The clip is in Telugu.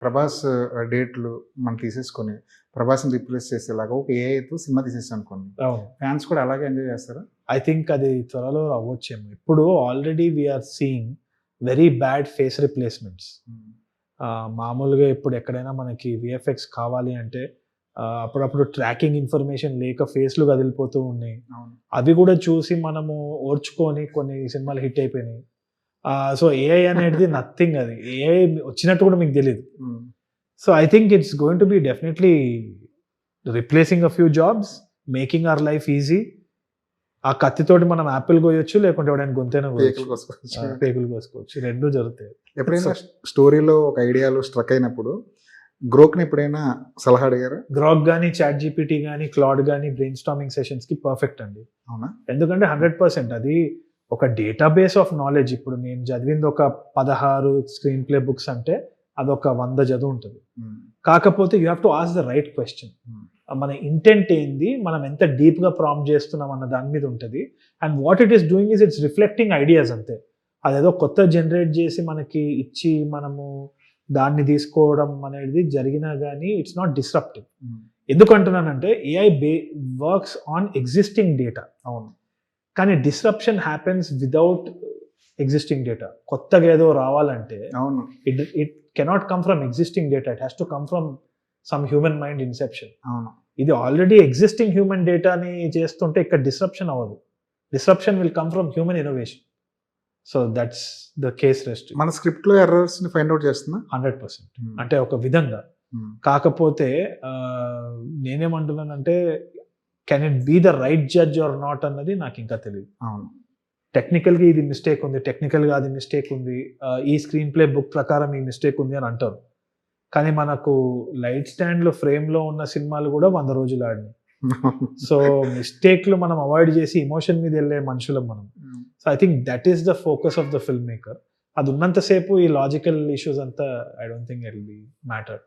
ప్రభాస్ డేట్లు మనం తీసేసుకొని, ప్రభాస్‌ని రిప్లేస్ చేసేలాగా ఒక ఏఐతో సినిమా తీసేసామనుకోండి. అవును. ఫ్యాన్స్ కూడా అలాగే ఎంజాయ్ చేస్తారా? ఐ థింక్ అది త్వరలో అవ్వచ్చేమో. ఇప్పుడు already we are seeing very bad face replacements. హ్మ్. మామూలుగా ఇప్పుడు ఎక్కడైనా మనకి వీఎఫ్ఎక్స్ కావాలి అంటే అప్పుడప్పుడు ట్రాకింగ్ ఇన్ఫర్మేషన్ లేక ఫేస్‌లు కదిలిపోతూ ఉన్నాయి. అవును. అవి కూడా చూసి మనము ఓర్చుకొని కొన్ని సినిమాలు హిట్ అయిపోయినాయి. సో, ఏఐ అనేది నథింగ్ అది. ఏఐ వచ్చినట్టు కూడా మీకు తెలీదు. హ్మ్. So, I think it's going to be definitely replacing a few jobs, making our life easy. ఆ కత్తితోటి మనం యాపిల్ కోయొచ్చు, లేకుంటే ఎవడైనా గొంతైనా పేకలు కోయొచ్చు. కోసుకోవచ్చు. పేగులు కోసుకోవచ్చు. 2 జరుగుతాయి. ఎప్పుడైనా స్టోరీలో ఒక ఐడియాలో స్ట్రక్ అయినప్పుడు గ్రోక్‌ని ఎప్పుడైనా సలహా అడిగారా? గ్రాక్ గాని, చాట్ జీపీటీ గాని, క్లాడ్ గాని బ్రెయిన్ స్టార్మింగ్ సెషన్స్‌కి పర్ఫెక్ట్ అండి. అవునా? ఎందుకంటే 100% అది ఒక డేటాబేస్ ఆఫ్ నాలెడ్జ్. ఇప్పుడు నేను చదివింది ఒక 16 స్క్రీన్ ప్లే బుక్స్ అంటే అదొక 100 చదువుంటది. హ్మ్. కాకపోతే you have to ask the right question. హ్మ్. మన ఇంటెంట్ ఏంది? మనం ఎంత డీప్‌గా ప్రాంప్ట్ చేస్తున్నాం అన్న దాని మీద ఉంటది. And what it is doing is it's reflecting ideas అంతే. అదేదో కొత్త జనరేట్ చేసి మనకి ఇచ్చి మనము దాన్ని తీసుకోవడం అనేది జరిగినా గానీ ఇట్స్ నాట్ డిస్రప్టివ్. హ్మ్. ఎందుకంటున్నానంటే AI works on existing data. అవును. కానీ disruption happens without existing data. కొత్తగా ఏదో రావాలంటే అవును. It cannot come from existing data. It has to come from some human mind inception. అవును. ఇది ఆల్రెడీ ఎగ్జిస్టింగ్ హ్యూమన్ డేటాని చేస్తుంటే ఇక్కడ డిస్రప్షన్ అవ్వదు. Disruption will come from human innovation. So that's the case rest. మన స్క్రిప్ట్‌లో ఎర్రర్స్‌ని ఫైండ్ ఔట్ చేస్తుందా? 100%. హ్మ్. అంటే ఒక విధంగా. హ్మ్. కాకపోతే నేనేమంటున్నానంటే can it be the right judge or not అన్నది నాకు ఇంకా తెలీదు. అవును. టెక్నికల్‌గా ఇది మిస్టేక్ ఉంది. టెక్నికల్‌గా అది మిస్టేక్ ఉంది. ఈ స్క్రీన్ ప్లే బుక్ ప్రకారం ఈ మిస్టేక్ ఉంది అని అంటారు. కానీ మనకు లైట్ స్టాండ్‌లో ఫ్రేమ్‌లో ఉన్న సినిమాలు కూడా 100 రోజులు ఆడినాయి. సో మిస్టేక్‌లు మనం అవాయిడ్ చేసి ఎమోషన్ మీద ఎళ్ళే మనుషులం మనం. హ్మ్. So I think that is the focus of the film maker. అది ఉన్నంత సేపు ఈ లాజికల్ ఇష్యూస్ అంతా I don't think it will be matter.